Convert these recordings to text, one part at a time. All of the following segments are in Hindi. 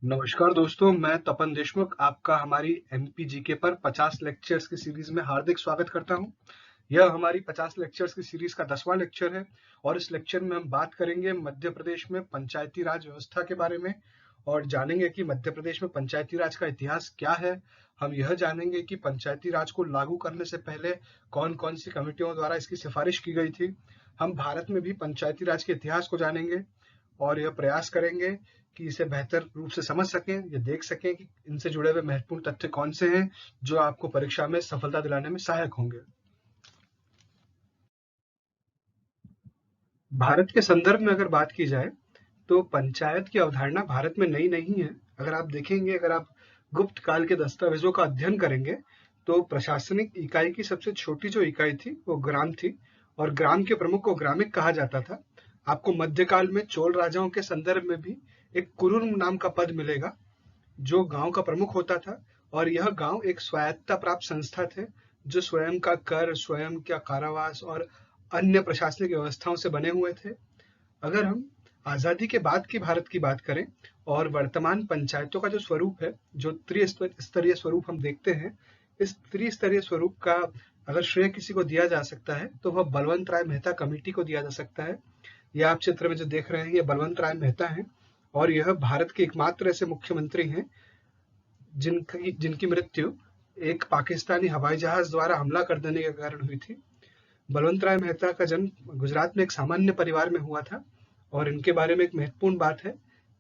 नमस्कार दोस्तों, मैं तपन देशमुख आपका हमारी एमपीजीके पर 50 लेक्चर्स की सीरीज में हार्दिक स्वागत करता हूं। यह हमारी 50 लेक्चर्स की सीरीज का 10वां लेक्चर है और इस लेक्चर में हम बात करेंगे मध्य प्रदेश में पंचायती राज व्यवस्था के बारे में और जानेंगे कि मध्य प्रदेश में पंचायती राज का इतिहास क्या है। हम यह जानेंगे कि पंचायती राज को लागू करने से पहले कौन कौन सी कमेटियों द्वारा इसकी सिफारिश की गई थी। हम भारत में भी पंचायती राज के इतिहास को जानेंगे और यह प्रयास करेंगे कि इसे बेहतर रूप से समझ सकें, ये देख सकें कि इनसे जुड़े हुए महत्वपूर्ण तथ्य कौन से हैं जो आपको परीक्षा में सफलता दिलाने में सहायक होंगे। भारत के संदर्भ में अगर बात की जाए तो पंचायत की अवधारणा भारत में नई नहीं है। अगर आप देखेंगे, अगर आप गुप्त काल के दस्तावेजों का अध्ययन करेंगे तो प्रशासनिक इकाई की सबसे छोटी जो इकाई थी वो ग्राम थी और ग्राम के प्रमुख को ग्रामिक कहा जाता था। आपको मध्यकाल में चोल राजाओं के संदर्भ में भी एक कुरुम नाम का पद मिलेगा जो गांव का प्रमुख होता था और यह गांव एक स्वायत्ता प्राप्त संस्था थे जो स्वयं का कर, स्वयं का कारावास और अन्य प्रशासनिक व्यवस्थाओं से बने हुए थे। अगर हम आजादी के बाद की भारत की बात करें और वर्तमान पंचायतों का जो स्वरूप है, जो त्रिस्तरीय स्वरूप हम देखते हैं, इस त्रिस्तरीय स्वरूप का अगर श्रेय किसी को दिया जा सकता है तो वह बलवंत राय मेहता कमेटी को दिया जा सकता है। यह आप चित्र में जो देख रहे हैं, ये बलवंत राय मेहता हैं और यह भारत के एकमात्र ऐसे मुख्यमंत्री हैं जिनकी जिनकी मृत्यु एक पाकिस्तानी हवाई जहाज द्वारा हमला कर देने के कारण हुई थी। बलवंत राय मेहता का जन्म गुजरात में एक सामान्य परिवार में हुआ था और इनके बारे में एक महत्वपूर्ण बात है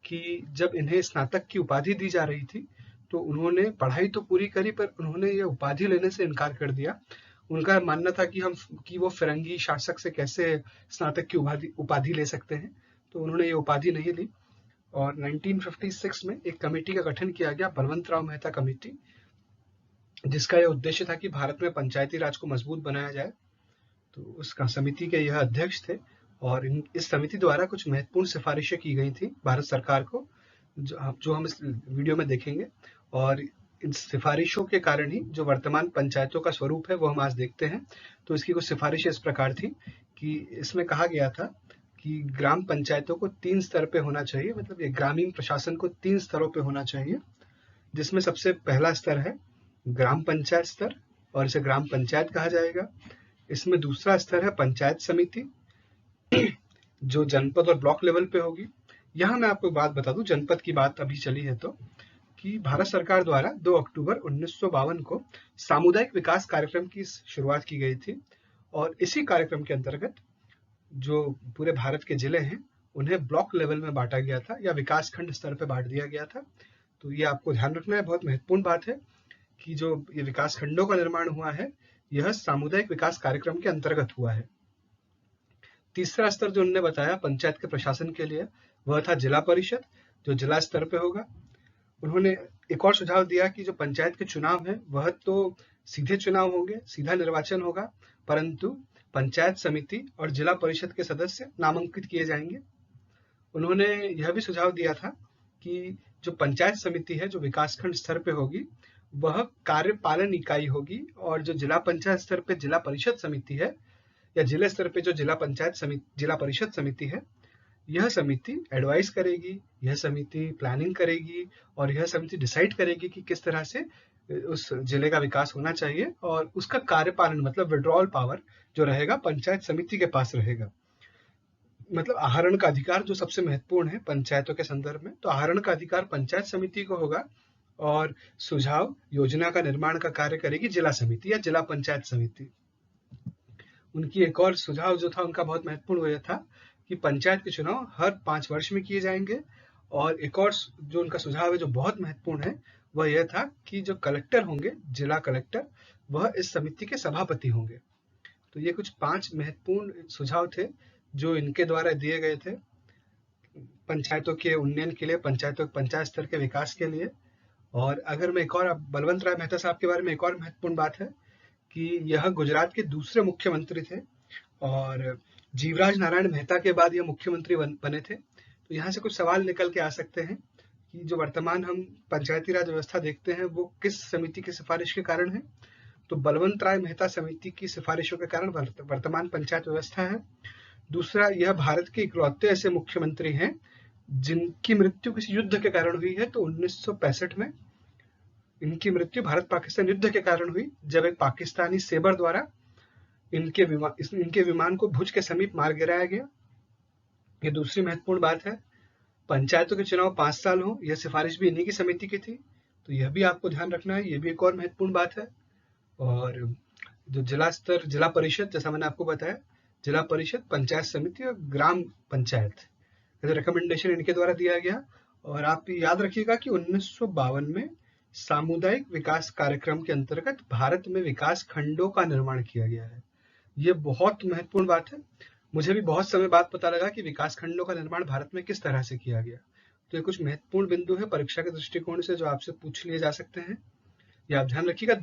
कि जब इन्हें स्नातक की उपाधि दी जा रही थी तो उन्होंने पढ़ाई तो पूरी करी पर उन्होंने ये उपाधि लेने से इनकार कर दिया। उनका मानना था कि वो फिरंगी शासक से कैसे स्नातक की उपाधि ले सकते हैं, तो उन्होंने ये उपाधि नहीं ली और 1956 में एक कमेटी का गठन किया गया, बलवंत राव मेहता कमेटी, जिसका यह उद्देश्य था कि भारत में पंचायती राज को मजबूत बनाया जाए। तो उसका समिति के यह अध्यक्ष थे और इस समिति द्वारा कुछ महत्वपूर्ण सिफारिशें की गई थी भारत सरकार को, जो हम इस वीडियो में देखेंगे। और इन सिफारिशों के कारण ही जो वर्तमान पंचायतों का स्वरूप है वो हम आज देखते हैं। तो इसकी कुछ सिफारिशें इस प्रकार थी कि इसमें कहा गया था कि ग्राम पंचायतों को 3 स्तर पे होना चाहिए, मतलब ये ग्रामीण प्रशासन को 3 स्तरों पे होना चाहिए, जिसमें सबसे पहला स्तर है ग्राम पंचायत स्तर और इसे ग्राम पंचायत कहा जाएगा। इसमें दूसरा स्तर है पंचायत समिति जो जनपद और ब्लॉक लेवल पे होगी। यहाँ मैं आपको एक बात बता दूं, जनपद की बात अभी चली है तो, कि भारत सरकार द्वारा 2 अक्टूबर 1952 को सामुदायिक विकास कार्यक्रम की शुरुआत की गई थी और इसी कार्यक्रम के अंतर्गत जो पूरे भारत के जिले हैं उन्हें ब्लॉक लेवल में बांटा गया था या विकास खंड स्तर पे बांट दिया गया था। तो ये आपको ध्यान रखना है, बहुत महत्वपूर्ण बात है कि जो ये विकास खंडों का निर्माण हुआ है यह सामुदायिक विकास कार्यक्रम के अंतर्गत हुआ है। तीसरा स्तर जो उन्होंने बताया पंचायत के प्रशासन के लिए वह था जिला परिषद, जो जिला स्तर पे होगा। उन्होंने एक और सुझाव दिया कि जो पंचायत के चुनाव है वह तो सीधे चुनाव होंगे, सीधा निर्वाचन होगा, परंतु पंचायत समिति और जिला परिषद के सदस्य नामांकित किए जाएंगे। उन्होंने यह भी सुझाव दिया था कि जो पंचायत समिति है जो विकासखंड स्तर पे होगी वह कार्यपालन इकाई होगी और जो जिला पंचायत स्तर पे जिला परिषद समिति है या जिले स्तर पे जो जिला परिषद समिति है, यह समिति एडवाइस करेगी, यह समिति प्लानिंग करेगी और यह समिति डिसाइड करेगी कि किस तरह से उस जिले का विकास होना चाहिए और उसका कार्यपालन मतलब विड्रॉल पावर जो रहेगा पंचायत समिति के पास रहेगा। मतलब आहरण का अधिकार जो सबसे महत्वपूर्ण है पंचायतों के संदर्भ में, तो आहरण का अधिकार पंचायत समिति को होगा और सुझाव योजना का निर्माण का कार्य करेगी जिला समिति या जिला पंचायत समिति। उनकी एक और सुझाव जो था उनका बहुत महत्वपूर्ण वो यह था कि पंचायत के चुनाव हर 5 वर्ष में किए जाएंगे और एक और जो उनका सुझाव है जो बहुत महत्वपूर्ण है वह यह था कि जो कलेक्टर होंगे, जिला कलेक्टर, वह इस समिति के सभापति होंगे। तो ये कुछ 5 महत्वपूर्ण सुझाव थे जो इनके द्वारा दिए गए थे पंचायतों के उन्नयन के लिए, पंचायत स्तर के विकास के लिए। और अगर मैं एक और बलवंत राय मेहता साहब के बारे में एक और महत्वपूर्ण बात है कि यह गुजरात के दूसरे मुख्यमंत्री थे और जीवराज नारायण मेहता के बाद यह मुख्यमंत्री बने थे। तो यहाँ से कुछ सवाल निकल के आ सकते हैं कि जो वर्तमान हम पंचायती राज व्यवस्था देखते हैं वो किस समिति की सिफारिश के कारण है। तो बलवंत राय मेहता समिति की सिफारिशों के कारण वर्तमान पंचायत व्यवस्था है। दूसरा, यह भारत के इकलौते ऐसे मुख्यमंत्री हैं जिनकी मृत्यु किसी युद्ध के कारण हुई है, तो 1965 में इनकी मृत्यु भारत पाकिस्तान युद्ध के कारण हुई, जब एक पाकिस्तानी सेबर द्वारा इनके विमान को भुज के समीप मार गिराया गया। ये दूसरी महत्वपूर्ण बात है। पंचायतों के चुनाव 5 साल हो, यह सिफारिश भी इन्हीं की समिति की थी, तो यह भी आपको ध्यान रखना है, ये भी एक और महत्वपूर्ण बात है। और जो जिला स्तर, जिला परिषद, जैसा मैंने आपको बताया, जिला परिषद, पंचायत समिति और ग्राम पंचायत, रिकमेंडेशन इनके द्वारा दिया गया। और आप याद रखिएगा कि 1952 में सामुदायिक विकास कार्यक्रम के अंतर्गत भारत में विकास खंडों का निर्माण किया गया है। ये बहुत महत्वपूर्ण बात है। मुझे भी बहुत समय बाद पता लगा कि विकास खंडों का निर्माण भारत में किस तरह से किया गया। तो ये कुछ महत्वपूर्ण बिंदु है परीक्षा के दृष्टिकोण से जो आपसे पूछ लिए जा सकते हैं। ये आप ध्यान रखिएगा। सन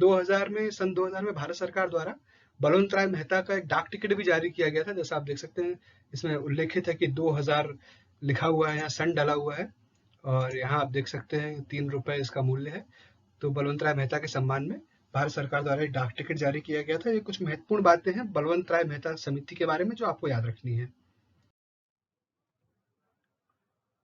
2000 में भारत सरकार द्वारा बलवंत राय मेहता का एक डाक टिकट भी जारी किया गया था। जैसा आप देख सकते हैं, इसमें उल्लेखित है कि 2000 लिखा हुआ है, यहाँ सन डाला हुआ है, और यहाँ आप देख सकते हैं 3 रुपए इसका मूल्य है। तो बलवंत राय मेहता के सम्मान में भारत सरकार द्वारा एक डाक टिकट जारी किया गया था। ये कुछ महत्वपूर्ण बातें हैं बलवंत राय मेहता समिति के बारे में जो आपको याद रखनी है।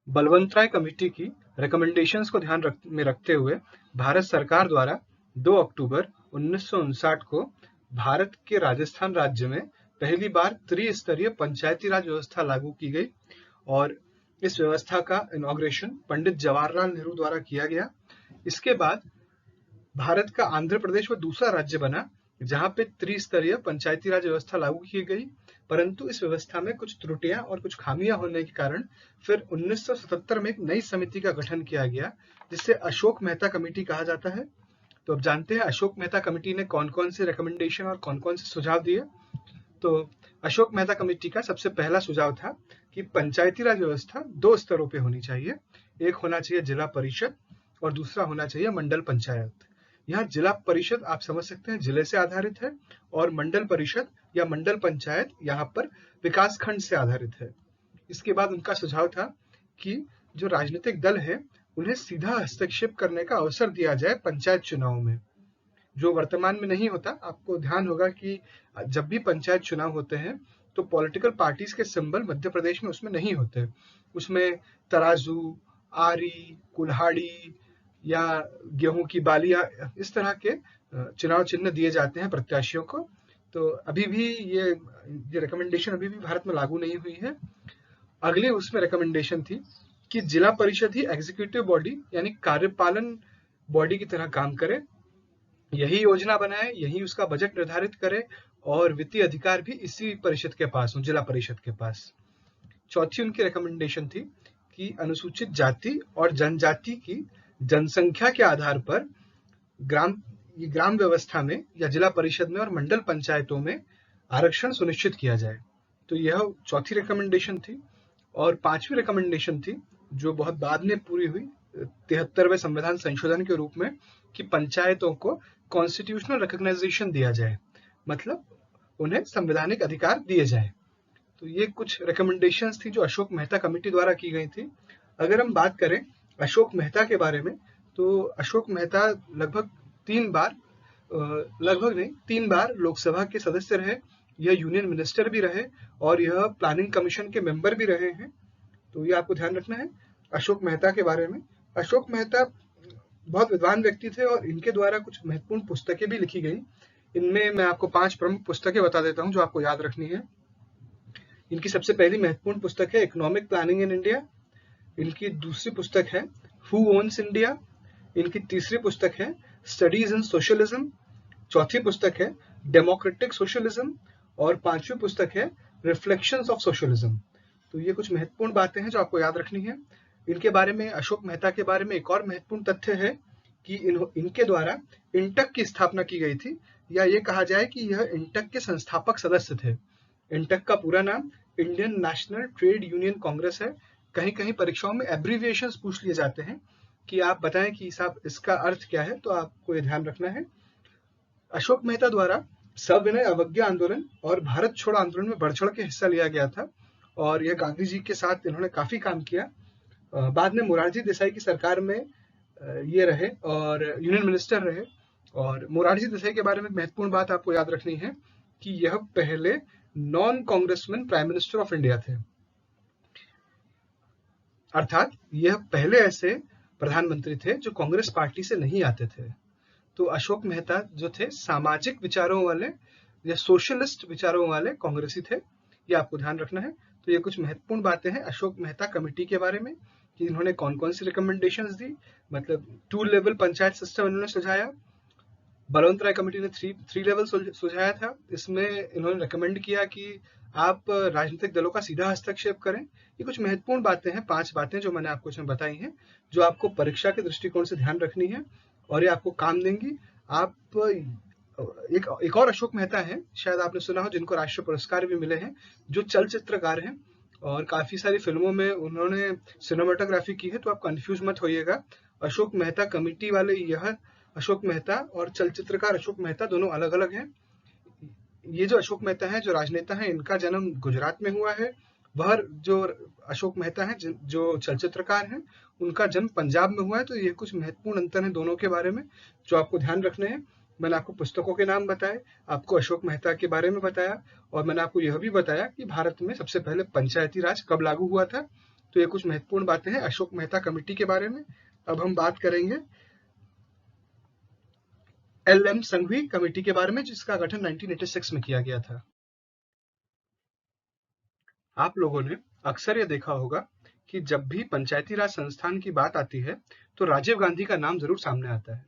बलवंत राय कमेटी की रिकमेंडेशंस को ध्यान में रखते हुए भारत सरकार द्वारा 2 अक्टूबर 1959 को भारत के राजस्थान राज्य में पहली बार त्रिस्तरीय पंचायती राज व्यवस्था लागू की गई, और इस व्यवस्था का इनॉग्रेशन पंडित जवाहरलाल नेहरू द्वारा किया गया। इसके बाद भारत का आंध्र प्रदेश वो दूसरा राज्य बना जहां पे त्रिस्तरीय पंचायती राज व्यवस्था लागू की गई, परंतु इस व्यवस्था में कुछ त्रुटियां और कुछ खामियां होने के कारण फिर 1977 में एक नई समिति का गठन किया गया, जिसे अशोक मेहता कमेटी कहा जाता है। तो अब जानते हैं अशोक मेहता कमेटी ने कौन कौन से रिकमेंडेशन और कौन कौन से सुझाव दिए। तो अशोक मेहता कमेटी का सबसे पहला सुझाव था कि पंचायती राज व्यवस्था 2 स्तरों पे होनी चाहिए। एक होना चाहिए जिला परिषद और दूसरा होना चाहिए मंडल पंचायत। यहाँ जिला परिषद आप समझ सकते हैं जिले से आधारित है, और मंडल परिषद या मंडल पंचायत यहाँ पर विकास खंड से आधारित है। इसके बाद उनका सुझाव था कि जो राजनीतिक दल है उन्हें सीधा हस्तक्षेप करने का अवसर दिया जाए पंचायत चुनाव में, जो वर्तमान में नहीं होता। आपको ध्यान होगा कि जब भी पंचायत चुनाव होते हैं तो पॉलिटिकल पार्टीज के सिंबल मध्य प्रदेश में उसमें नहीं होते। उसमें तराजू, आरी, कुल्हाड़ी या गेहूं की बालियां, इस तरह के चुनाव चिन्ह दिए जाते हैं प्रत्याशियों को। तो अभी भी ये रिकमेंडेशन अभी भी भारत में लागू नहीं हुई है। अगली उसमें रिकमेंडेशन थी कि जिला परिषद ही एग्जीक्यूटिव बॉडी यानी कार्यपालन बॉडी की तरह काम करे, यही योजना बनाए, यही उसका बजट निर्धारित करे, और वित्तीय अधिकार भी इसी परिषद के पास हो, जिला परिषद के पास। चौथी उनकी रिकमेंडेशन थी कि अनुसूचित जाति और जनजाति की जनसंख्या के आधार पर ग्राम व्यवस्था में या जिला परिषद में और मंडल पंचायतों में आरक्षण सुनिश्चित किया जाए। तो यह चौथी रिकमेंडेशन थी। और पांचवी रिकमेंडेशन थी जो बहुत बाद में पूरी हुई 73वें संविधान संशोधन के रूप में, कि पंचायतों को कॉन्स्टिट्यूशनल रिकॉग्नाइजेशन दिया जाए, मतलब उन्हें संवैधानिक अधिकार दिए जाए। तो ये कुछ रिकमेंडेशंस थी जो अशोक मेहता कमेटी द्वारा की गई थी। अगर हम बात करें अशोक मेहता के बारे में, तो अशोक मेहता लगभग 3 बार लोकसभा के सदस्य रहे, यह यूनियन मिनिस्टर भी रहे, और यह प्लानिंग कमीशन के मेंबर भी रहे हैं। तो ये आपको ध्यान रखना है अशोक मेहता के बारे में। अशोक मेहता बहुत विद्वान व्यक्ति थे और इनके द्वारा कुछ महत्वपूर्ण पुस्तकें भी लिखी गई। इनमें मैं आपको 5 प्रमुख पुस्तकें बता देता हूं जो आपको याद रखनी है। इनकी सबसे पहली महत्वपूर्ण पुस्तक है इकोनॉमिक प्लानिंग इन इंडिया। इनकी दूसरी पुस्तक है हु ओन्स इंडिया। इनकी तीसरी पुस्तक है स्टडीज इन सोशलिज्म। चौथी पुस्तक है डेमोक्रेटिक सोशलिज्म, और पांचवी पुस्तक है रिफ्लेक्शंस ऑफ सोशलिज्म। तो ये कुछ महत्वपूर्ण बातें हैं जो आपको याद रखनी है। इनके बारे में, अशोक मेहता के बारे में एक और महत्वपूर्ण तथ्य है कि इनके द्वारा इंटक की स्थापना की गई थी, या ये कहा जाए कि यह इंटक के संस्थापक सदस्य थे। इंटक का पूरा नाम Indian national trade union Congress है। कहीं कहीं परीक्षाओं में एब्रीविएशंस पूछ लिए जाते हैं कि आप बताएं कि साहब इसका अर्थ क्या है, तो आपको ये ध्यान रखना है। अशोक मेहता द्वारा सविनय अवज्ञा आंदोलन और भारत छोड़ो आंदोलन में बढ़ चढ़ के हिस्सा लिया गया था, और यह गांधी जी के साथ इन्होंने काफी काम किया। बाद में मोरारजी देसाई की सरकार में ये रहे और यूनियन मिनिस्टर रहे। और मोरारजी देसाई के बारे में महत्वपूर्ण बात आपको याद रखनी है कि यह पहले non congressman prime minister of India थे। अर्थात यह पहले ऐसे प्रधानमंत्री थे जो कांग्रेस पार्टी से नहीं आते थे। तो अशोक मेहता जो थे सामाजिक विचारों वाले या सोशलिस्ट विचारों वाले कांग्रेसी थे, ये आपको ध्यान रखना है। तो ये कुछ महत्वपूर्ण बातें हैं अशोक मेहता कमेटी के बारे में कि इन्होंने कौन कौन सी रिकमेंडेशंस दी। मतलब 2 लेवल पंचायत सिस्टम इन्होंने सुझाया। बलवंत राय कमेटी ने थ्री लेवल सुझाया था। इसमें इन्होंने रिकमेंड किया कि आप राजनीतिक दलों का सीधा हस्तक्षेप करें। ये कुछ महत्वपूर्ण बातें हैं, 5 बातें जो मैंने आपको इसमें बताई हैं, जो आपको परीक्षा के दृष्टिकोण से ध्यान रखनी है और ये आपको काम देंगी। आप एक और अशोक मेहता है, शायद आपने सुना हो, जिनको राष्ट्रीय पुरस्कार भी मिले हैं, जो चलचित्रकार हैं और काफी सारी फिल्मों में उन्होंने सिनेमाटोग्राफी की है। तो आप कंफ्यूज मत होइएगा, अशोक मेहता कमेटी वाले यह अशोक मेहता और चलचित्रकार अशोक मेहता दोनों अलग अलग हैं। ये जो अशोक मेहता है, जो राजनेता है, इनका जन्म गुजरात में हुआ है। वह जो अशोक मेहता है जो चलचित्रकार हैं, उनका जन्म पंजाब में हुआ है। तो ये कुछ महत्वपूर्ण अंतर है दोनों के बारे में जो आपको ध्यान रखने हैं। मैंने आपको पुस्तकों के नाम बताए, आपको अशोक मेहता के बारे में बताया और मैंने आपको यह भी बताया कि भारत में सबसे पहले पंचायती राज कब लागू हुआ था। तो ये कुछ महत्वपूर्ण बातें हैं अशोक मेहता कमेटी के बारे में। अब हम बात करेंगे एल.एम. संघवी कमेटी के बारे में, जिसका गठन 1986 में किया गया था। आप लोगों ने अक्सर यह देखा होगा कि जब भी पंचायती राज संस्थान की बात आती है तो राजीव गांधी का नाम जरूर सामने आता है।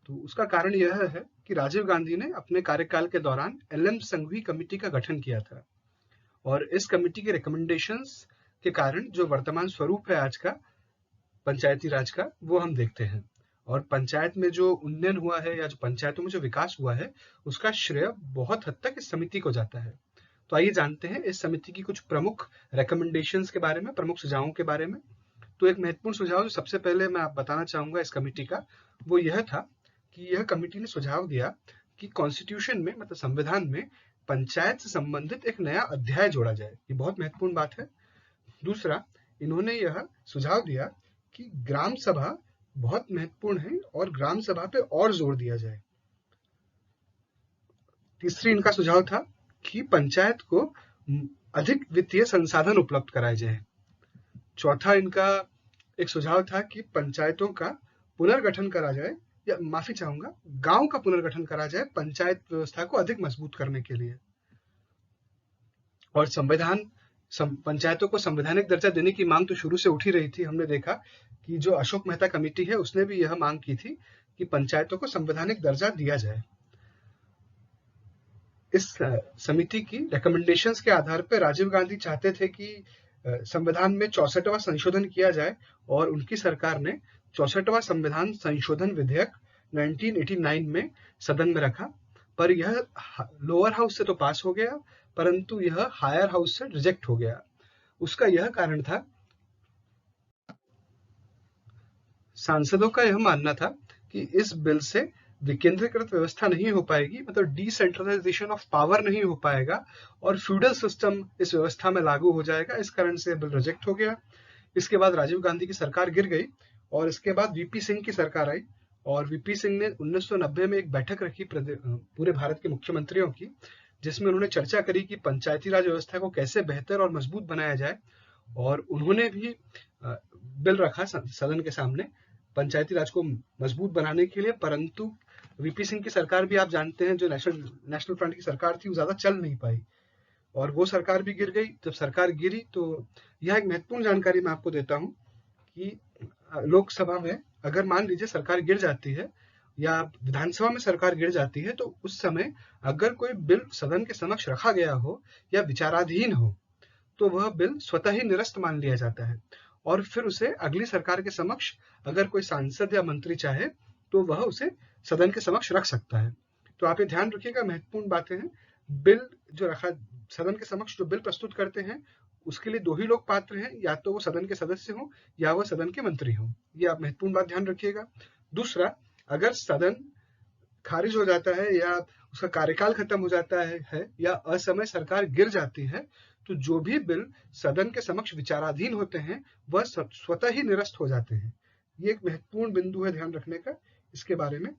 तो उसका कारण यह है कि राजीव गांधी ने अपने कार्यकाल के दौरान एल.एम. संघवी कमेटी का गठन किया था और इस कमेटी के रिकमेंडेशंस के कारण जो वर्तमान स्वरूप है आज का पंचायती राज का, वो हम देखते हैं। और पंचायत में जो उन्नयन हुआ है या जो पंचायतों में जो विकास हुआ है, उसका श्रेय बहुत हद तक इस समिति को जाता है। तो आइए जानते हैं इस समिति की कुछ प्रमुख रिकमेंडेशंस के बारे में, प्रमुख सुझावों के बारे में। तो एक महत्वपूर्ण सुझाव जो सबसे पहले मैं आप बताना चाहूंगा इस कमेटी का, वो यह था कि यह कमेटी ने सुझाव दिया कि कॉन्स्टिट्यूशन में, मतलब संविधान में, पंचायत से संबंधित एक नया अध्याय जोड़ा जाए। ये बहुत महत्वपूर्ण बात है। दूसरा, इन्होंने यह सुझाव दिया कि ग्राम सभा बहुत महत्वपूर्ण है और ग्राम सभा पे और जोर दिया जाए। तीसरी इनका सुझाव था कि पंचायत को अधिक वित्तीय संसाधन उपलब्ध कराए जाए। चौथा इनका एक सुझाव था कि पंचायतों का पुनर्गठन करा जाए, या माफी चाहूंगा, गांव का पुनर्गठन करा जाए पंचायत व्यवस्था को अधिक मजबूत करने के लिए। और पंचायतों को संवैधानिक दर्जा देने की मांग तो शुरू से उठी रही थी। हमने देखा कि जो अशोक मेहता कमेटी है उसने भी यह मांग की थी कि पंचायतों को संवैधानिक दर्जा दिया जाए। इस समिति की रिकमेंडेशंस के आधार पर राजीव गांधी चाहते थे कि संविधान में 64वां संशोधन किया जाए और उनकी सरकार ने 64वां संविधान संशोधन विधेयक 1989 में सदन में रखा, पर यह लोअर हाउस से तो पास हो गया, परंतु यह हायर हाउस से रिजेक्ट हो गया। उसका यह कारण था, सांसदों का यह मानना था कि इस बिल से विकेंद्रीकृत व्यवस्था नहीं हो पाएगी, मतलब डिसेंट्रलाइजेशन ऑफ पावर नहीं हो पाएगा और फ्यूडल सिस्टम इस व्यवस्था में लागू हो जाएगा। इस कारण से बिल रिजेक्ट हो गया। इसके बाद राजीव गांधी की सरकार गिर गई और इसके बाद वीपी सिंह की सरकार आई और वीपी सिंह ने 1990 में एक बैठक रखी पूरे भारत के मुख्यमंत्रियों की, जिसमें उन्होंने चर्चा करी कि पंचायती राज व्यवस्था को कैसे बेहतर और मजबूत बनाया जाए। और उन्होंने भी बिल रखा सदन के सामने पंचायती राज को मजबूत बनाने के लिए, परंतु वीपी सिंह की सरकार भी आप जानते हैं, जो नेशनल फ्रंट की सरकार थी, वो ज्यादा चल नहीं पाई और वो सरकार भी गिर गई। जब सरकार गिरी तो यह एक महत्वपूर्ण जानकारी मैं आपको देता हूं कि लोकसभा में अगर मान लीजिए सरकार गिर जाती है या विधानसभा में सरकार गिर जाती है, तो उस समय अगर कोई बिल सदन के समक्ष रखा गया हो या विचाराधीन हो, तो वह बिल स्वतः ही निरस्त मान लिया जाता है और फिर उसे अगली सरकार के समक्ष अगर कोई सांसद या मंत्री चाहे तो वह उसे सदन के समक्ष रख सकता है। तो आप ये ध्यान रखिएगा, महत्वपूर्ण बातें हैं। बिल जो रखा सदन के समक्ष, जो बिल प्रस्तुत करते हैं, उसके लिए 2 ही लोग पात्र हैं, या तो वो सदन के सदस्य हों या वह सदन के मंत्री हों। ये आप महत्वपूर्ण बात ध्यान रखिएगा। दूसरा, अगर सदन खारिज हो जाता है या उसका कार्यकाल खत्म हो जाता है या असमय सरकार गिर जाती है, तो जो भी बिल सदन के समक्ष विचाराधीन होते हैं वह स्वतः ही निरस्त हो जाते हैं। ये एक महत्वपूर्ण बिंदु है ध्यान रखने का इसके बारे में।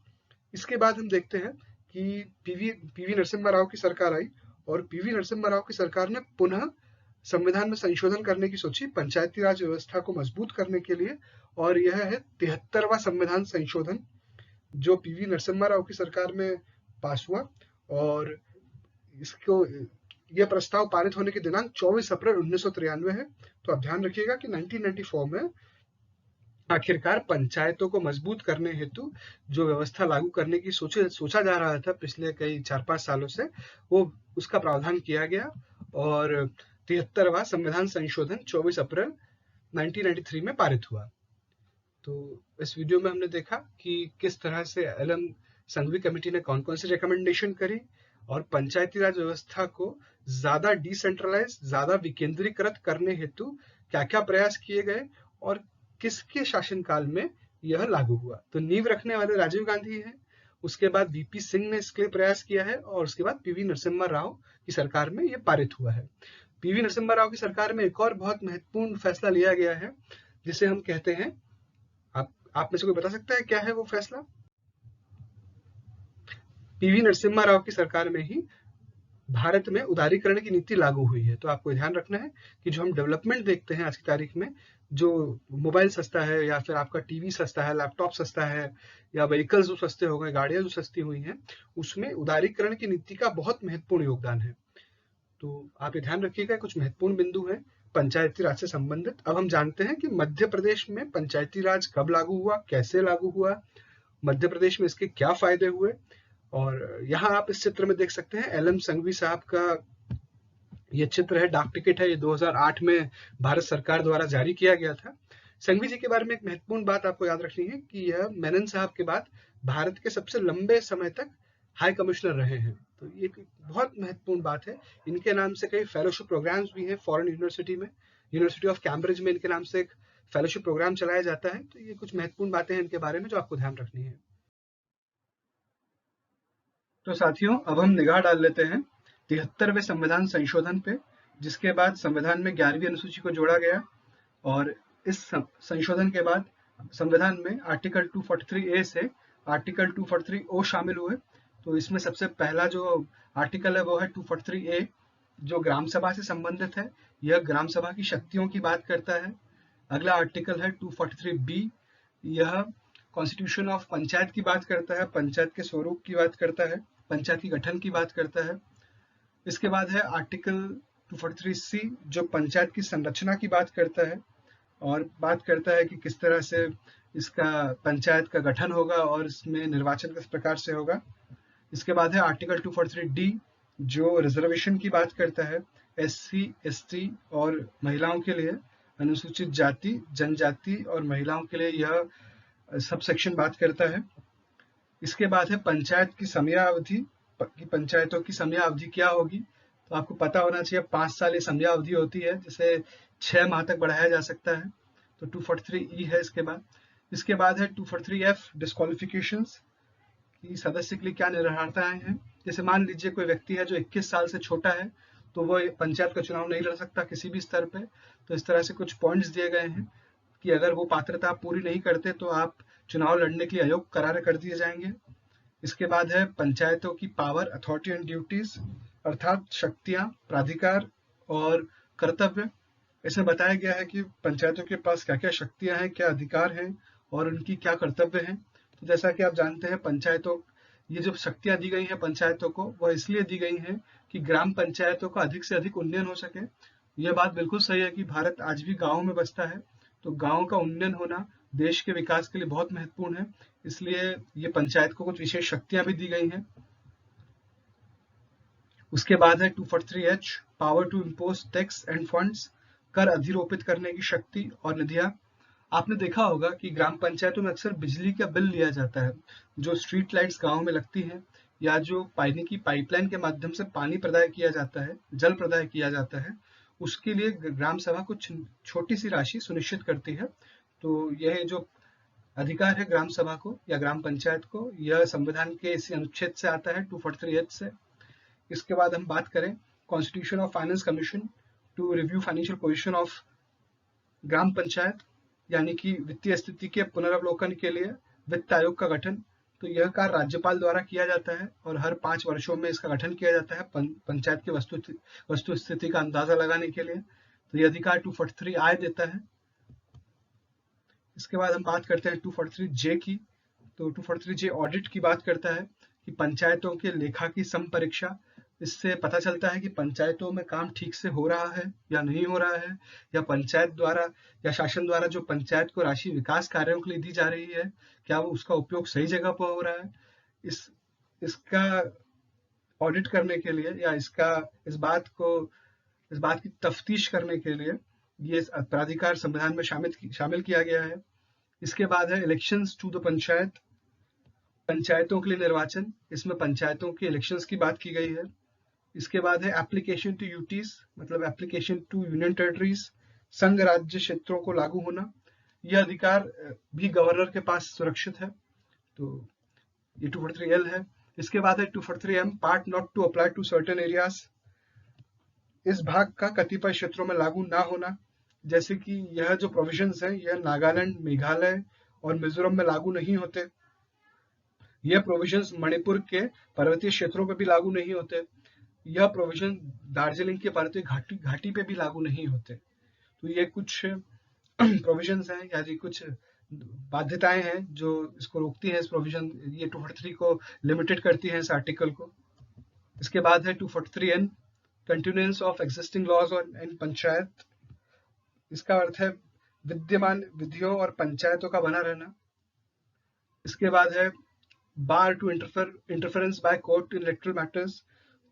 इसके बाद हम देखते हैं कि पीवी नरसिम्हा राव की सरकार आई और पीवी नरसिम्हा राव की सरकार ने पुनः संविधान में संशोधन करने की सोची पंचायती राज व्यवस्था को मजबूत करने के लिए, और यह है 73वां संविधान संशोधन जो पीवी नरसिम्हा राव की सरकार में पास हुआ। और इसको यह प्रस्ताव पारित होने की दिनांक 24 अप्रैल 1993 है। तो आप ध्यान रखिएगा कि 1994 में आखिरकार पंचायतों को मजबूत करने हेतु जो व्यवस्था लागू करने की सोचा जा रहा था पिछले कई 4-5 सालों से, वो उसका प्रावधान किया गया और 73वां संविधान संशोधन 24 अप्रैल 1993 में पारित हुआ। तो इस वीडियो में हमने देखा कि किस तरह से एलएम संघवी कमेटी ने कौन कौन सी रिकमेंडेशन करी और पंचायती राज व्यवस्था को ज्यादा डिसेंट्रलाइज, ज्यादा विकेंद्रीकृत करने हेतु क्या क्या प्रयास किए गए और किसके शासनकाल में यह लागू हुआ। तो नींव रखने वाले राजीव गांधी हैं, उसके बाद वीपी सिंह ने इसके लिए प्रयास किया है और उसके बाद पीवी नरसिम्हा राव की सरकार में यह पारित हुआ है। पीवी नरसिम्हा राव की सरकार में एक और बहुत महत्वपूर्ण फैसला लिया गया है जिसे हम कहते हैं, आप में से कोई बता सकता है क्या है वो फैसला? पीवी नरसिम्हा राव की सरकार में ही भारत में उदारीकरण की नीति लागू हुई है। तो आपको ध्यान रखना है कि जो हम डेवलपमेंट देखते हैं आज की तारीख में, जो मोबाइल सस्ता है या फिर आपका टीवी सस्ता है, लैपटॉप सस्ता है या व्हीकल्स जो सस्ते हो गए, गाड़ियां जो सस्ती हुई हैं, उसमें उदारीकरण की नीति का बहुत महत्वपूर्ण योगदान है। तो आप ये ध्यान रखिएगा, कुछ महत्वपूर्ण बिंदु है पंचायती राज से संबंधित। अब हम जानते हैं कि मध्य प्रदेश में पंचायती राज कब लागू हुआ, कैसे लागू हुआ, मध्य प्रदेश में इसके क्या फायदे हुए। और यहाँ आप इस चित्र में देख सकते हैं एलएम संघवी साहब का ये चित्र है, डाक टिकट है, ये 2008 में भारत सरकार द्वारा जारी किया गया था। संघवी जी के बारे में एक महत्वपूर्ण बात आपको याद रखनी है कि यह मेनन साहब के बाद भारत के सबसे लंबे समय तक हाई कमिश्नर रहे हैं। तो ये एक बहुत महत्वपूर्ण बात है। इनके नाम से कई फेलोशिप प्रोग्राम्स भी हैं फॉरेन यूनिवर्सिटी में, यूनिवर्सिटी ऑफ कैम्ब्रिज में इनके नाम से एक फेलोशिप प्रोग्राम चलाया जाता है। तो ये कुछ महत्वपूर्ण बातें हैं इनके बारे में जो आपको ध्यान रखनी है। तो साथियों, अब हम निगाह डाल लेते हैं 73वें संविधान संशोधन पे, जिसके बाद संविधान में 11वीं अनुसूची को जोड़ा गया और इस संशोधन के बाद संविधान में आर्टिकल 243A से आर्टिकल 243O शामिल हुए। तो इसमें सबसे पहला जो आर्टिकल है वो है 243A, जो ग्राम सभा से संबंधित है। यह ग्राम सभा की शक्तियों की बात करता है। अगला आर्टिकल है 243B, यह कॉन्स्टिट्यूशन ऑफ पंचायत की बात करता है, पंचायत के स्वरूप की बात करता है, पंचायत की गठन की बात करता है। इसके बाद है आर्टिकल 243C, जो पंचायत की संरचना की बात करता है और बात करता है कि किस तरह से इसका पंचायत का गठन होगा और इसमें निर्वाचन किस प्रकार से होगा। इसके बाद है आर्टिकल 243D, जो रिजर्वेशन की बात करता है, SC, ST और महिलाओं के लिए, अनुसूचित जाति, जनजाति और महिलाओं के लिए यह सब सेक्शन बात करता है। इसके बाद है पंचायत की समयावधि, कि पंचायतों की समयावधि क्या होगी। तो आपको पता होना चाहिए 5 साल ये समयावधि होती है, जिसे 6 माह तक बढ़ाया जा सकता है। तो 243E है इसके बाद। इसके बाद है 243F, डिस्क्वालिफिकेशंस, कि सदस्य के लिए क्या निर्धारताएं हैं। जैसे मान लीजिए कोई व्यक्ति है जो 21 साल से छोटा है, तो वो पंचायत का चुनाव नहीं लड़ सकता किसी भी स्तर पे। तो इस तरह से कुछ पॉइंट्स दिए गए हैं कि अगर वो पात्रता पूरी नहीं करते तो आप चुनाव लड़ने के लिए अयोग्य करार कर दिए जाएंगे। इसके बाद है पंचायतों की पावर, अथॉरिटी एंड ड्यूटीज, अर्थात शक्तियां, प्राधिकार और कर्तव्य। इसमें बताया गया है कि पंचायतों के पास क्या क्या शक्तियां हैं, क्या अधिकार हैं और उनकी क्या कर्तव्य हैं। तो जैसा कि आप जानते हैं, पंचायतों, ये जो शक्तियां दी गई हैं पंचायतों को, वह इसलिए दी गई हैं कि ग्राम पंचायतों का अधिक से अधिक उन्नयन हो सके। यह बात बिल्कुल सही है कि भारत आज भी गाँव में बसता है, तो गाँव का उन्नयन होना देश के विकास के लिए बहुत महत्वपूर्ण है। इसलिए ये पंचायत को कुछ विशेष शक्तियां भी दी गई हैं। उसके बाद है 243H, power to impose tax and funds, कर अधिरोपित करने की शक्ति और निधियां। आपने देखा होगा कि ग्राम पंचायतों में अक्सर बिजली का बिल लिया जाता है, जो स्ट्रीट लाइट्स गाँव में लगती हैं या जो पानी की पाइपलाइन के माध्यम से पानी प्रदाय किया जाता है, जल प्रदाय किया जाता है, उसके लिए ग्राम सभा कुछ छोटी सी राशि सुनिश्चित करती है। तो यह जो अधिकार है ग्राम सभा को या ग्राम पंचायत को, यह संविधान के इसी अनुच्छेद से आता है, 243H से। इसके बाद हम बात करें constitution of finance commission to review financial position of ग्राम पंचायत, यानी कि वित्तीय स्थिति के पुनरावलोकन के लिए वित्त आयोग का गठन। तो यह कार्य राज्यपाल द्वारा किया जाता है और हर 5 वर्षों में इसका गठन किया जाता है पंचायत की वस्तु स्थिति का अंदाजा लगाने के लिए। तो ये अधिकार 243I देता है। इसके बाद हम बात करते हैं 243J की। तो 243J ऑडिट की बात करता है कि पंचायतों के लेखा की संपरीक्षा। इससे पता चलता है कि पंचायतों में काम ठीक से हो रहा है या नहीं हो रहा है, या पंचायत द्वारा या शासन द्वारा जो पंचायत को राशि विकास कार्यों के लिए दी जा रही है, क्या वो उसका उपयोग सही जगह पर हो रहा है। इसका ऑडिट करने के लिए या इस बात की तफ्तीश करने के लिए ये प्राधिकार संविधान में शामिल किया गया है। इसके बाद है इलेक्शंस टू द पंचायत, पंचायतों के लिए निर्वाचन। इसमें पंचायतों के इलेक्शंस की बात की गई है। इसके बाद है एप्लीकेशन टू यूटीज, मतलब एप्लीकेशन टू यूनियन टेरिटरीज, संघ राज्य क्षेत्रों को लागू होना। यह अधिकार भी गवर्नर के पास सुरक्षित है। तो ये 243L है। इसके बाद है 243M, part not to apply to certain areas. इस भाग का कतिपय क्षेत्रों में लागू ना होना, जैसे कि यह जो प्रोविजंस है यह नागालैंड, मेघालय और मिजोरम में लागू नहीं होते। यह प्रोविजंस मणिपुर के पर्वतीय क्षेत्रों पर भी लागू नहीं होते। यह प्रोविजन दार्जिलिंग के पर्वतीय घाटी पे भी लागू नहीं होते। तो ये कुछ प्रोविजंस हैं या कुछ बाध्यताएं हैं जो इसको रोकती है। इस प्रोविजन ये 243 को लिमिटेड करती है, इस आर्टिकल को। इसके बाद है 243N, continuance of existing laws and panchayat. इसका अर्थ है विद्यमान विधियों और पंचायतों का बना रहना। इसके बाद है bar to interference by court in electoral matters.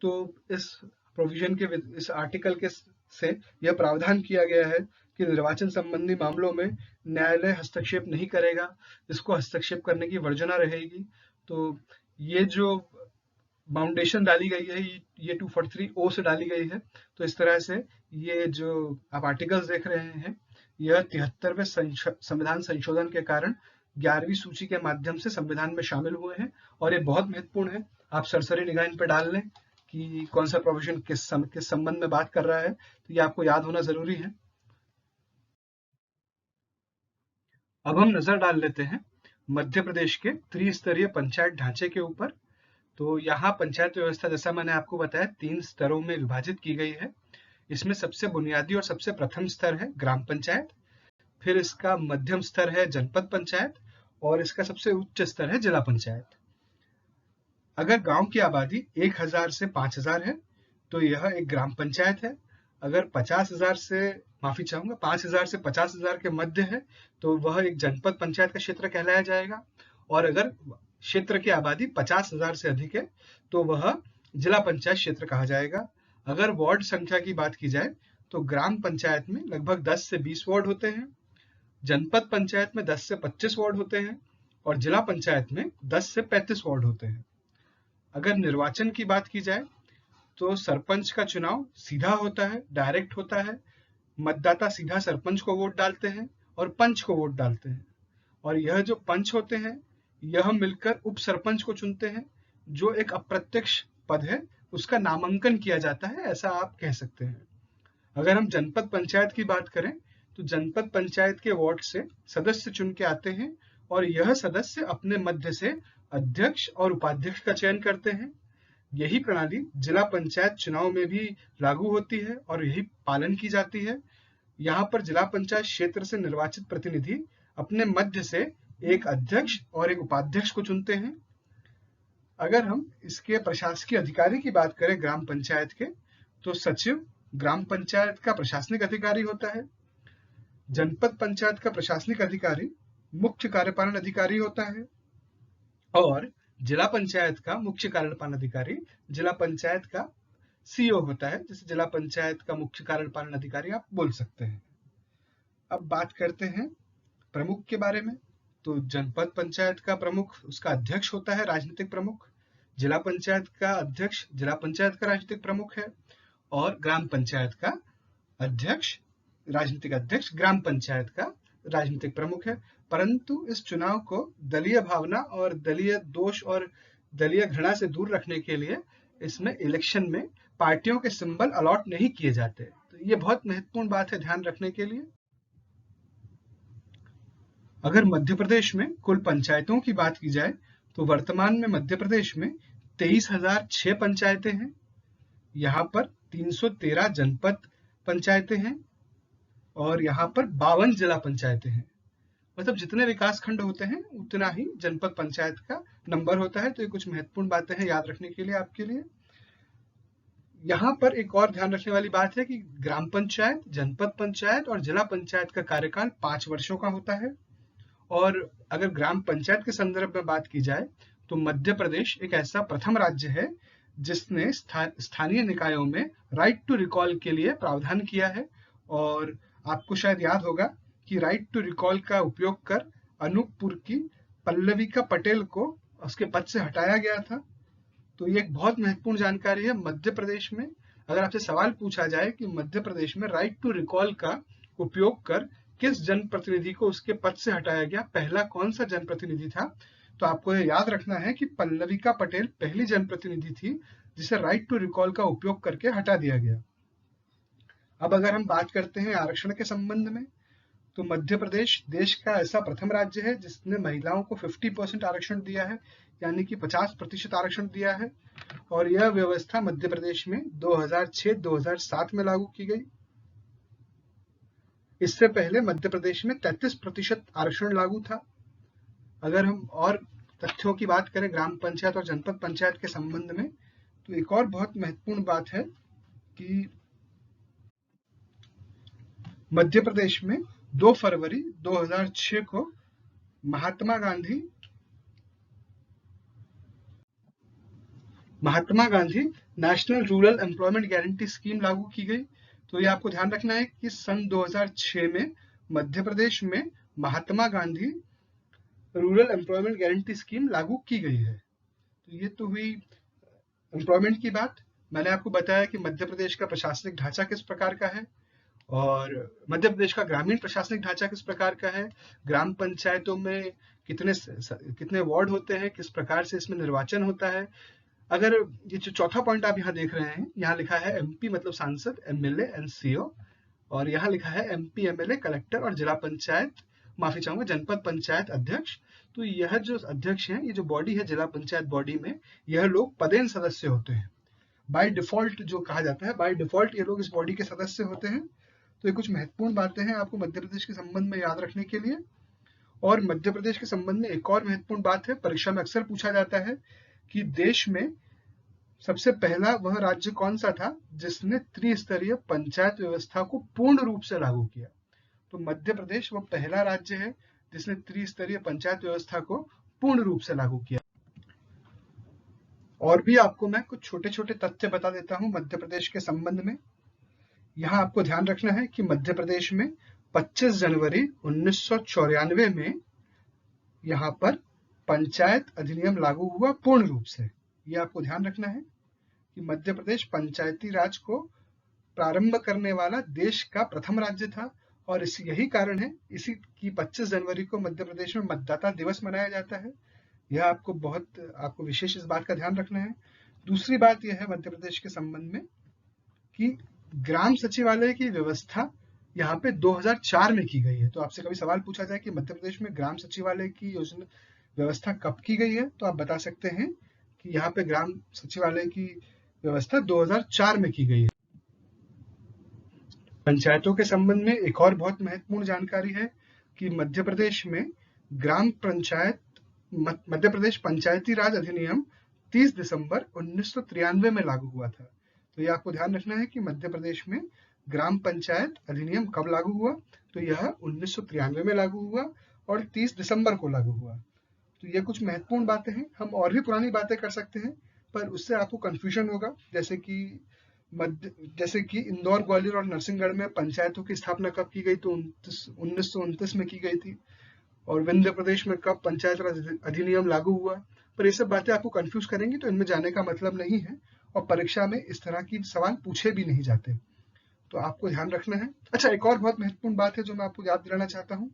तो इस प्रोविजन के इस आर्टिकल के से यह प्रावधान किया गया है कि निर्वाचन संबंधी मामलों में न्यायालय हस्तक्षेप नहीं करेगा, इसको हस्तक्षेप करने की वर्जना रहेगी। तो ये जो बाउंडेशन डाली गई है ये 243O से डाली गई है। तो इस तरह से ये जो आप आर्टिकल्स देख रहे हैं यह 73वें संविधान संशोधन के कारण 11वीं सूची के माध्यम से संविधान में शामिल हुए हैं, और ये बहुत महत्वपूर्ण है। आप सरसरी निगाह इन पर डाल लें कि कौन सा प्रोविजन किस संबंध में बात कर रहा है, तो ये आपको याद होना जरूरी है। अब हम नजर डाल लेते हैं मध्य प्रदेश के त्रिस्तरीय पंचायत ढांचे के ऊपर। तो यहाँ पंचायत व्यवस्था, जैसा मैंने आपको बताया, 3 स्तरों में विभाजित की गई है। इसमें सबसे बुनियादी और सबसे प्रथम स्तर है ग्राम पंचायत, फिर इसका मध्यम स्तर है जनपद पंचायत, और इसका सबसे उच्च स्तर है जिला पंचायत। अगर गांव की आबादी 1000 से 5000 है तो यह एक ग्राम पंचायत है। अगर 50,000 से 50,000 के मध्य है तो वह एक जनपद पंचायत का क्षेत्र कहलाया जाएगा। और अगर क्षेत्र की आबादी 50,000 से अधिक है तो वह जिला पंचायत क्षेत्र कहा जाएगा। अगर वार्ड संख्या की बात की जाए तो ग्राम पंचायत में लगभग 10 से 20 वार्ड होते हैं, जनपद पंचायत में 10 से 25 वार्ड होते हैं, और जिला पंचायत में 10 से 35 वार्ड होते हैं। अगर निर्वाचन की बात की जाए तो सरपंच का चुनाव सीधा होता है, डायरेक्ट होता है। मतदाता सीधा सरपंच को वोट डालते हैं और पंच को वोट डालते हैं, और यह जो पंच होते हैं यह मिलकर उप सरपंच को चुनते हैं, जो एक अप्रत्यक्ष पद है, उसका नामांकन किया जाता है, ऐसा आप कह सकते हैं। अगर हम जनपद पंचायत की बात करें तो जनपद पंचायत के वार्ड से सदस्य चुन के आते हैं, और यह सदस्य अपने मध्य से अध्यक्ष और उपाध्यक्ष का चयन करते हैं। यही प्रणाली जिला पंचायत चुनाव में भी लागू होती है और यही पालन की जाती है। यहाँ पर जिला पंचायत क्षेत्र से निर्वाचित प्रतिनिधि अपने मध्य से एक अध्यक्ष और एक उपाध्यक्ष को चुनते हैं। अगर हम इसके प्रशासकीय अधिकारी की बात करें ग्राम पंचायत के, तो सचिव ग्राम पंचायत का प्रशासनिक अधिकारी होता है। जनपद पंचायत का प्रशासनिक अधिकारी मुख्य कार्यपालन अधिकारी होता है, और जिला पंचायत का मुख्य कार्यपालन अधिकारी जिला पंचायत का सीईओ होता है, जैसे जिला पंचायत का मुख्य कार्यपालन अधिकारी आप बोल सकते हैं। अब बात करते हैं प्रमुख के बारे में। तो जनपद पंचायत का प्रमुख उसका अध्यक्ष होता है, राजनीतिक प्रमुख। जिला पंचायत का अध्यक्ष जिला पंचायत का राजनीतिक प्रमुख है, और ग्राम पंचायत का अध्यक्ष राजनीतिक अध्यक्ष ग्राम पंचायत का राजनीतिक प्रमुख है। परंतु इस चुनाव को दलीय भावना और दलीय दोष और दलीय घृणा से दूर रखने के लिए इसमें इलेक्शन में पार्टियों के सिंबल अलॉट नहीं किए जाते। तो ये बहुत महत्वपूर्ण बात है ध्यान रखने के लिए। अगर मध्य प्रदेश में कुल पंचायतों की बात की जाए तो वर्तमान में मध्य प्रदेश में 23,006 पंचायतें हैं। यहाँ पर 313 जनपद पंचायतें हैं, और यहाँ पर 52 जिला पंचायतें हैं। मतलब जितने विकास खंड होते हैं उतना ही जनपद पंचायत का नंबर होता है। तो ये कुछ महत्वपूर्ण बातें हैं याद रखने के लिए आपके लिए। यहाँ पर एक और ध्यान रखने वाली बात है कि ग्राम पंचायत, जनपद पंचायत और जिला पंचायत का कार्यकाल 5 वर्षों का होता है। और अगर ग्राम पंचायत के संदर्भ में बात की जाए तो मध्य प्रदेश एक ऐसा प्रथम राज्य है जिसने स्थानीय निकायों में राइट टू रिकॉल के लिए प्रावधान किया है। और आपको शायद याद होगा कि राइट टू रिकॉल का उपयोग कर अनूपपुर की पल्लविका पटेल को उसके पद से हटाया गया था। तो ये एक बहुत महत्वपूर्ण जानकारी है। मध्य प्रदेश में अगर आपसे सवाल पूछा जाए कि मध्य प्रदेश में राइट टू रिकॉल का उपयोग कर किस जनप्रतिनिधि को उसके पद से हटाया गया, पहला कौन सा जनप्रतिनिधि था, तो आपको ये याद रखना है कि पल्लविका पटेल पहली जनप्रतिनिधि थी जिसे राइट टू रिकॉल का उपयोग करके हटा दिया गया। अब अगर हम बात करते हैं आरक्षण के संबंध में, तो मध्य प्रदेश देश का ऐसा प्रथम राज्य है जिसने महिलाओं को 50% आरक्षण दिया है, यानी कि 50% आरक्षण दिया है। और यह व्यवस्था मध्य प्रदेश में 2006-2007 में लागू की गई। इससे पहले मध्य प्रदेश में 33% आरक्षण लागू था। अगर हम और तथ्यों की बात करें ग्राम पंचायत और जनपद पंचायत के संबंध में, तो एक और बहुत महत्वपूर्ण बात है कि मध्य प्रदेश में 2 फरवरी 2006 को Mahatma Gandhi national rural employment guarantee scheme लागू की गई। तो ये आपको ध्यान रखना है कि सन 2006 में मध्य प्रदेश में Mahatma Gandhi rural employment guarantee scheme लागू की गई है। तो ये तो हुई एम्प्लॉयमेंट की बात। मैंने आपको बताया कि मध्य प्रदेश का प्रशासनिक ढांचा किस प्रकार का है और मध्य प्रदेश का ग्रामीण प्रशासनिक ढांचा किस प्रकार का है, ग्राम पंचायतों में कितने वार्ड होते हैं, किस प्रकार से इसमें निर्वाचन होता है। अगर ये जो चौथा पॉइंट आप यहाँ देख रहे हैं, यहाँ लिखा है एमपी मतलब सांसद, एमएलए एंड सीओ, और यहाँ लिखा है एमपी एमएलए कलेक्टर और जिला पंचायत, माफी चाहूंगा, जनपद पंचायत अध्यक्ष। तो यह जो अध्यक्ष हैं, ये जो बॉडी है जिला पंचायत बॉडी में, यह लोग पदेन सदस्य होते हैं। बाय डिफॉल्ट जो कहा जाता है, बाय डिफॉल्ट ये लोग इस बॉडी के सदस्य होते हैं। तो ये कुछ महत्वपूर्ण बातें हैं आपको मध्य प्रदेश के संबंध में याद रखने के लिए। और मध्य प्रदेश के संबंध में एक और महत्वपूर्ण बात है, परीक्षा में अक्सर पूछा जाता है कि देश में सबसे पहला वह राज्य कौन सा था जिसने त्रिस्तरीय पंचायत व्यवस्था को पूर्ण रूप से लागू किया। तो मध्य प्रदेश वह पहला राज्य है जिसने त्रिस्तरीय पंचायत व्यवस्था को पूर्ण रूप से लागू किया। और भी आपको मैं कुछ छोटे छोटे तथ्य बता देता हूं मध्य प्रदेश के संबंध में। यहाँ आपको ध्यान रखना है कि मध्य प्रदेश में 25 जनवरी 1994 में यहाँ पर पंचायत अधिनियम लागू हुआ पूर्ण रूप से। ये आपको ध्यान रखना है कि मध्य प्रदेश पंचायती राज को प्रारंभ करने वाला देश का प्रथम राज्य था। और यही कारण है इसी की 25 जनवरी को मध्य प्रदेश में मतदाता दिवस मनाया जाता है। यह आपको विशेष इस बात का ध्यान रखना है। दूसरी बात यह है मध्य प्रदेश के संबंध में कि ग्राम सचिवालय की व्यवस्था यहाँ पे 2004 में की गई है। तो आपसे कभी सवाल पूछा जाए कि मध्य प्रदेश में ग्राम सचिवालय की योजना व्यवस्था कब की गई है, तो आप बता सकते हैं कि यहाँ पे ग्राम सचिवालय की व्यवस्था 2004 में की गई है। पंचायतों के संबंध में एक और बहुत महत्वपूर्ण जानकारी है कि मध्य प्रदेश पंचायती राज अधिनियम 30 दिसंबर 1993 में लागू हुआ था। तो ये आपको ध्यान रखना है कि मध्य प्रदेश में ग्राम पंचायत अधिनियम कब लागू हुआ, तो यह 1993 में लागू हुआ और 30 दिसंबर को लागू हुआ। तो ये कुछ महत्वपूर्ण बातें हैं। हम और भी पुरानी बातें कर सकते हैं पर उससे आपको कंफ्यूजन होगा, जैसे कि इंदौर, ग्वालियर और नरसिंहगढ़ में पंचायतों की स्थापना कब की गई, तो 1929 में की गई थी। और विंध्य प्रदेश में कब पंचायत राज अधिनियम लागू हुआ। पर ये सब बातें आपको कंफ्यूज करेंगी, तो इनमें जाने का मतलब नहीं है और परीक्षा में इस तरह की सवाल पूछे भी नहीं जाते। तो आपको ध्यान रखना है। अच्छा, एक और बहुत महत्वपूर्ण बात है जो मैं आपको याद दिलाना चाहता हूँ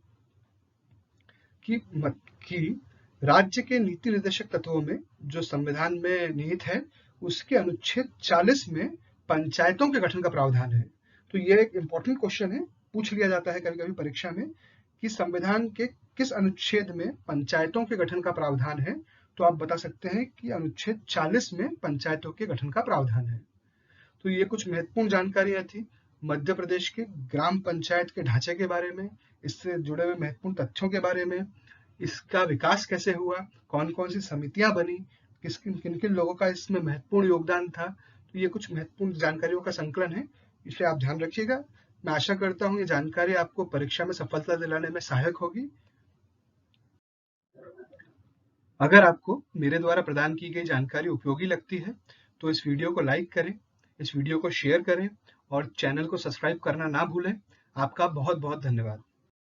कि राज्य के नीति निर्देशक तत्वों में जो संविधान में निहित है, उसके अनुच्छेद 40 में पंचायतों के गठन का प्रावधान है। तो ये एक इंपॉर्टेंट क्वेश्चन है, पूछ लिया जाता है कभी कभी परीक्षा में कि संविधान के किस अनुच्छेद में पंचायतों के गठन का प्रावधान है। तो आप बता सकते हैं कि अनुच्छेद 40 में पंचायतों के गठन का प्रावधान है। तो ये कुछ महत्वपूर्ण जानकारियां थी मध्य प्रदेश के ग्राम पंचायत के ढांचे के बारे में, इससे जुड़े हुए महत्वपूर्ण तथ्यों के बारे में, इसका विकास कैसे हुआ, कौन कौन सी समितियां बनी, किन किन लोगों का इसमें महत्वपूर्ण योगदान था। तो ये कुछ महत्वपूर्ण जानकारियों का संकलन है, इसलिए आप ध्यान रखिएगा। मैं आशा करता हूँ ये जानकारी आपको परीक्षा में सफलता दिलाने में सहायक होगी। अगर आपको मेरे द्वारा प्रदान की गई जानकारी उपयोगी लगती है तो इस वीडियो को लाइक करें, इस वीडियो को शेयर करें और चैनल को सब्सक्राइब करना ना भूलें। आपका बहुत बहुत धन्यवाद।